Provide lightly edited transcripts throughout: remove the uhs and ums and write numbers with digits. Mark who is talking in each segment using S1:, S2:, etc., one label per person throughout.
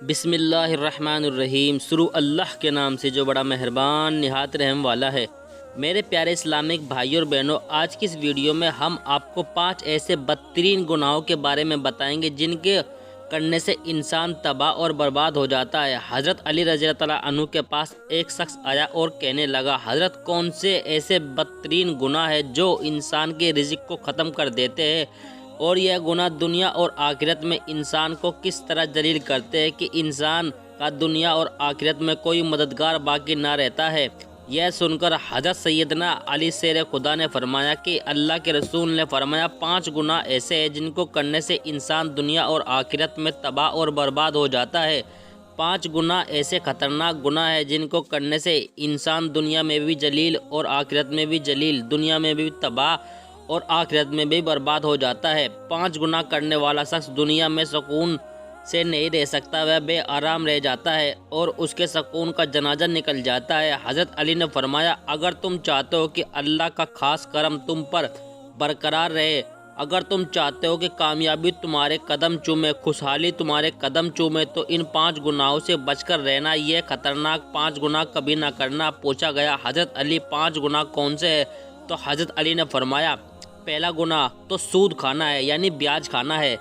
S1: بسم اللہ الرحمن الرحیم۔ شروع اللہ کے نام سے جو بڑا مہربان نہایت رحم والا ہے۔ میرے پیارے اسلامک بھائیوں اور بہنوں، آج کی اس ویڈیو میں ہم آپ کو 5 ایسے بدترین گناہوں کے بارے میں بتائیں گے جن کے کرنے سے انسان تباہ اور برباد ہو جاتا ہے۔ حضرت علی رضی اللہ عنہ کے پاس ایک شخص آیا اور کہنے لگا، حضرت کون سے ایسے بدترین گناہ ہیں جو انسان کے رزق کو ختم کر دیتے ہیں، اور یہ گناہ دنیا اور آخرت میں انسان کو کس طرح ذلیل کرتے ہیں کہ انسان کا دنیا اور آخرت میں کوئی مددگار باقی نہ رہتا ہے۔ یہ سن کر حضرت سیدنا علی شیر خدا نے فرمایا کہ اللہ کے رسول نے فرمایا 5 گناہ ایسے ہیں جن کو کرنے سے انسان دنیا اور آخرت میں تباہ اور برباد ہو جاتا ہے۔ 5 گناہ ایسے خطرناک گناہ ہیں جن کو کرنے سے انسان دنیا میں بھی ذلیل اور آخرت میں بھی ذلیل، دنیا میں بھی تباہ اور آخرت میں بھی برباد ہو جاتا ہے۔ 5 گناہ کرنے والا شخص دنیا میں سکون سے نہیں رہ سکتا، وہ بے آرام رہ جاتا ہے اور اس کے سکون کا جنازہ نکل جاتا ہے۔ حضرت علی نے فرمایا، اگر تم چاہتے ہو کہ اللہ کا خاص کرم تم پر برقرار رہے، اگر تم چاہتے ہو کہ کامیابی تمہارے قدم چومے، خوشحالی تمہارے قدم چومے، تو ان 5 گناہوں سے بچ کر رہنا۔ یہ خطرناک 5 گناہ کبھی نہ کرنا۔ پوچھا گیا، حضرت علی 5 گناہ کون سے ہیں؟ تو حضرت علی نے فرمایا، پہلا گناہ تو سود کھانا ہے، یعنی بیاج کھانا ہے۔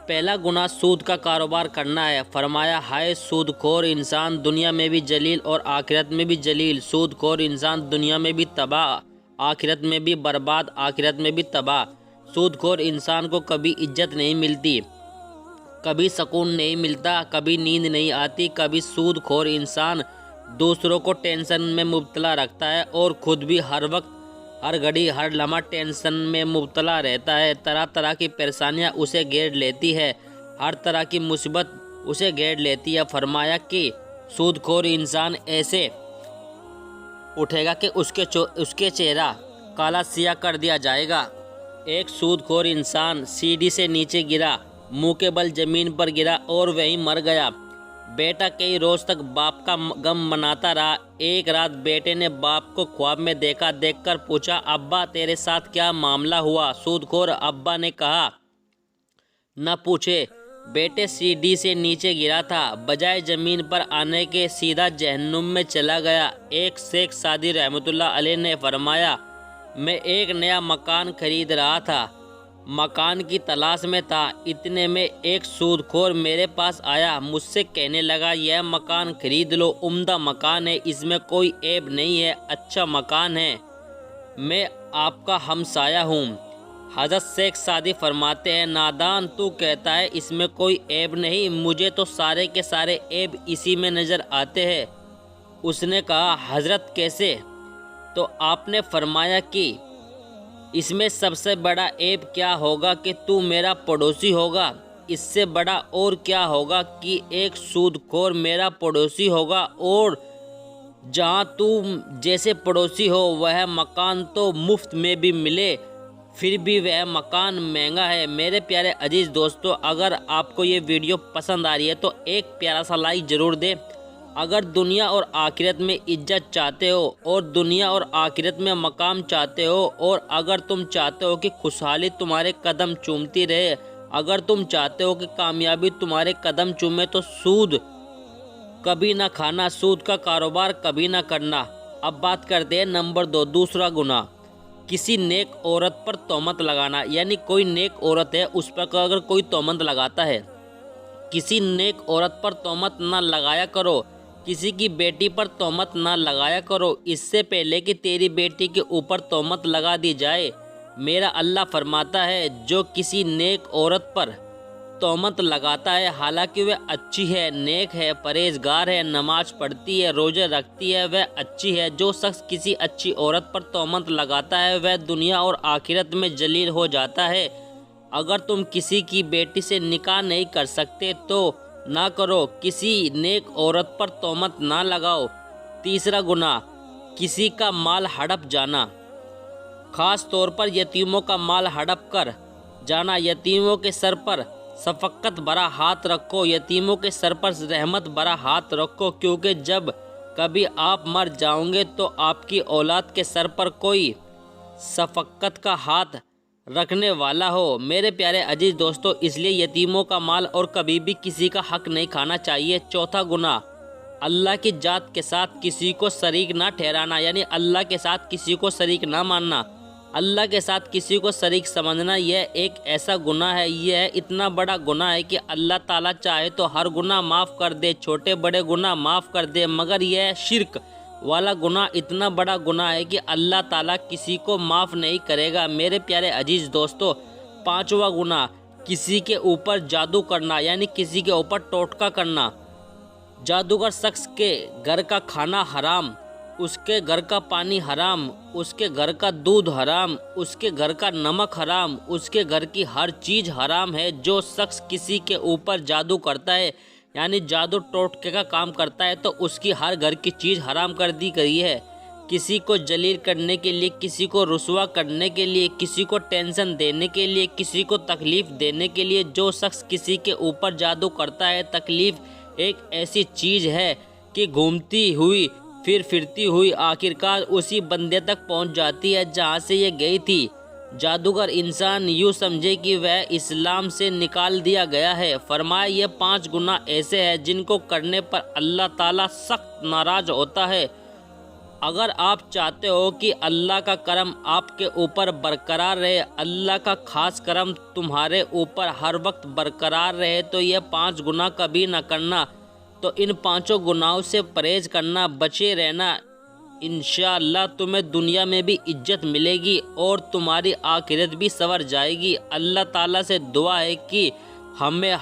S1: پہلا گناہ سود کا کاروبار کرنا ہے۔ فرمایا، ہائے سود خور انسان، دنیا میں بھی ذلیل اور آخرت میں بھی ذلیل۔ سود خور انسان دنیا میں بھی تباہ، آخرت میں بھی برباد، آخرت میں بھی تباہ۔ سود خور انسان کو کبھی عزت نہیں ملتی، کبھی سکون نہیں ملتا، کبھی نیند نہیں آتی۔ کبھی سود خور انسان دوسروں کو ٹینشن میں مبتلا رکھتا ہے اور خود بھی ہر وقت، ہر گھڑی، ہر لمحہ ٹینشن میں مبتلا رہتا ہے۔ طرح طرح کی پریشانیاں اسے گھیر لیتی ہے، ہر طرح کی مصیبت اسے گھیر لیتی ہے۔ فرمایا کہ سود خور انسان ایسے اٹھے گا کہ اس کے چہرہ کالا سیاہ کر دیا جائے گا۔ ایک سود خور انسان سیڑھی سے نیچے گرا، منہ کے بل زمین پر گرا اور وہیں مر گیا۔ بیٹا کئی روز تک باپ کا غم مناتا رہا۔ ایک رات بیٹے نے باپ کو خواب میں دیکھا، دیکھ کر پوچھا، ابا تیرے ساتھ کیا معاملہ ہوا؟ سود خور ابا نے کہا، نہ پوچھے بیٹے، سیڑھی سے نیچے گرا تھا، بجائے زمین پر آنے کے سیدھا جہنم میں چلا گیا۔ ایک شیخ سعدی رحمۃ اللہ علیہ نے فرمایا، میں ایک نیا مکان خرید رہا تھا، مکان کی تلاش میں تھا، اتنے میں ایک سود خور میرے پاس آیا، مجھ سے کہنے لگا، یہ مکان خرید لو، عمدہ مکان ہے، اس میں کوئی عیب نہیں ہے، اچھا مکان ہے، میں آپ کا ہمسایہ ہوں۔ حضرت شیخ سعدی فرماتے ہیں، نادان، تو کہتا ہے اس میں کوئی عیب نہیں، مجھے تو سارے کے سارے عیب اسی میں نظر آتے ہیں۔ اس نے کہا، حضرت کیسے؟ تو آپ نے فرمایا کہ اس میں سب سے بڑا عیب کیا ہوگا کہ تو میرا پڑوسی ہوگا، اس سے بڑا اور کیا ہوگا کہ ایک سود خور میرا پڑوسی ہوگا، اور جہاں تو جیسے پڑوسی ہو وہ مکان تو مفت میں بھی ملے، پھر بھی وہ مکان مہنگا ہے۔ میرے پیارے عزیز دوستو، اگر آپ کو یہ ویڈیو پسند آ رہی ہے تو ایک پیارا سا لائک ضرور دیں۔ اگر دنیا اور آخرت میں عزت چاہتے ہو اور دنیا اور آخرت میں مقام چاہتے ہو، اور اگر تم چاہتے ہو کہ خوشحالی تمہارے قدم چومتی رہے، اگر تم چاہتے ہو کہ کامیابی تمہارے قدم چومے، تو سود کبھی نہ کھانا، سود کا کاروبار کبھی نہ کرنا۔ اب بات کرتے ہیں نمبر 2، دوسرا گناہ، کسی نیک عورت پر تہمت لگانا۔ یعنی کوئی نیک عورت ہے، اس پر اگر کوئی تہمت لگاتا ہے، کسی نیک عورت پر تہمت نہ لگایا کرو، کسی کی بیٹی پر تہمت نہ لگایا کرو، اس سے پہلے کہ تیری بیٹی کے اوپر تہمت لگا دی جائے۔ میرا اللہ فرماتا ہے، جو کسی نیک عورت پر تہمت لگاتا ہے، حالانکہ وہ اچھی ہے، نیک ہے، پرہیزگار ہے، نماز پڑھتی ہے، روزے رکھتی ہے، وہ اچھی ہے، جو شخص کسی اچھی عورت پر تہمت لگاتا ہے وہ دنیا اور آخرت میں ذلیل ہو جاتا ہے۔ اگر تم کسی کی بیٹی سے نکاح نہیں کر سکتے تو نہ کرو، کسی نیک عورت پر تہمت نہ لگاؤ۔ تیسرا گناہ، کسی کا مال ہڑپ جانا، خاص طور پر یتیموں کا مال ہڑپ کر جانا۔ یتیموں کے سر پر شفقت بھرا ہاتھ رکھو، یتیموں کے سر پر رحمت بھرا ہاتھ رکھو، کیونکہ جب کبھی آپ مر جاؤ گے تو آپ کی اولاد کے سر پر کوئی شفقت کا ہاتھ رکھنے والا ہو۔ میرے پیارے عزیز دوستو، اس لیے یتیموں کا مال اور کبھی بھی کسی کا حق نہیں کھانا چاہیے۔ چوتھا گناہ، اللہ کی ذات کے ساتھ کسی کو شریک نہ ٹھہرانا، یعنی اللہ کے ساتھ کسی کو شریک نہ ماننا۔ اللہ کے ساتھ کسی کو شریک سمجھنا یہ ایک ایسا گناہ ہے، یہ اتنا بڑا گناہ ہے کہ اللہ تعالیٰ چاہے تو ہر گناہ معاف کر دے، چھوٹے بڑے گناہ معاف کر دے، مگر یہ شرک والا گناہ اتنا بڑا گناہ ہے کہ اللہ تعالیٰ کسی کو معاف نہیں کرے گا۔ میرے پیارے عزیز دوستو، پانچواں گناہ، کسی کے اوپر جادو کرنا، یعنی کسی کے اوپر ٹوٹکا کرنا۔ جادوگر شخص کے گھر کا کھانا حرام، اس کے گھر کا پانی حرام، اس کے گھر کا دودھ حرام، اس کے گھر کا نمک حرام، اس کے گھر کی ہر چیز حرام ہے۔ جو شخص کسی کے اوپر جادو کرتا ہے، یعنی جادو ٹوٹکے کا کام کرتا ہے، تو اس کی ہر گھر کی چیز حرام کر دی گئی ہے۔ کسی کو ذلیل کرنے کے لیے، کسی کو رسوا کرنے کے لیے، کسی کو ٹینشن دینے کے لیے، کسی کو تکلیف دینے کے لیے جو شخص کسی کے اوپر جادو کرتا ہے، تکلیف ایک ایسی چیز ہے کہ گھومتی ہوئی پھر پھرتی ہوئی آخرکار اسی بندے تک پہنچ جاتی ہے جہاں سے یہ گئی تھی۔ جادوگر انسان یوں سمجھے کہ وہ اسلام سے نکال دیا گیا ہے۔ فرمایا یہ 5 گناہ ایسے ہیں جن کو کرنے پر اللہ تعالیٰ سخت ناراض ہوتا ہے۔ اگر آپ چاہتے ہو کہ اللہ کا کرم آپ کے اوپر برقرار رہے، اللہ کا خاص کرم تمہارے اوپر ہر وقت برقرار رہے، تو یہ 5 گناہ کبھی نہ کرنا۔ تو ان 5 گناہوں سے پرہیز کرنا، بچے رہنا، انشاءاللہ تمہیں دنیا میں بھی عزت ملے گی اور تمہاری آخرت بھی سنور جائے گی۔ اللہ تعالیٰ سے دعا ہے کہ ہمیں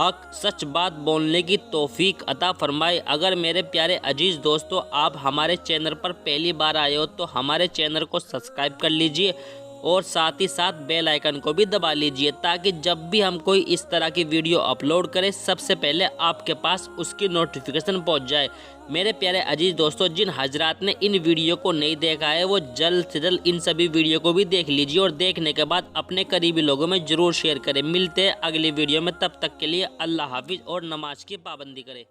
S1: حق سچ بات بولنے کی توفیق عطا فرمائے۔ اگر میرے پیارے عزیز دوستو آپ ہمارے چینل پر پہلی بار آئے ہو تو ہمارے چینل کو سبسکرائب کر لیجئے اور ساتھ ہی ساتھ بیل آئیکن کو بھی دبا لیجئے تاکہ جب بھی ہم کوئی اس طرح کی ویڈیو اپلوڈ کریں سب سے پہلے آپ کے پاس اس کی نوٹیفیکیشن پہنچ جائے۔ میرے پیارے عزیز دوستو، جن حضرات نے ان ویڈیو کو نہیں دیکھا ہے وہ جلد سے جلد ان سبھی ویڈیو کو بھی دیکھ لیجئے اور دیکھنے کے بعد اپنے قریبی لوگوں میں ضرور شیئر کریں۔ ملتے ہیں اگلی ویڈیو میں، تب تک کے لیے اللہ حافظ اور نماز کی پابندی کریں۔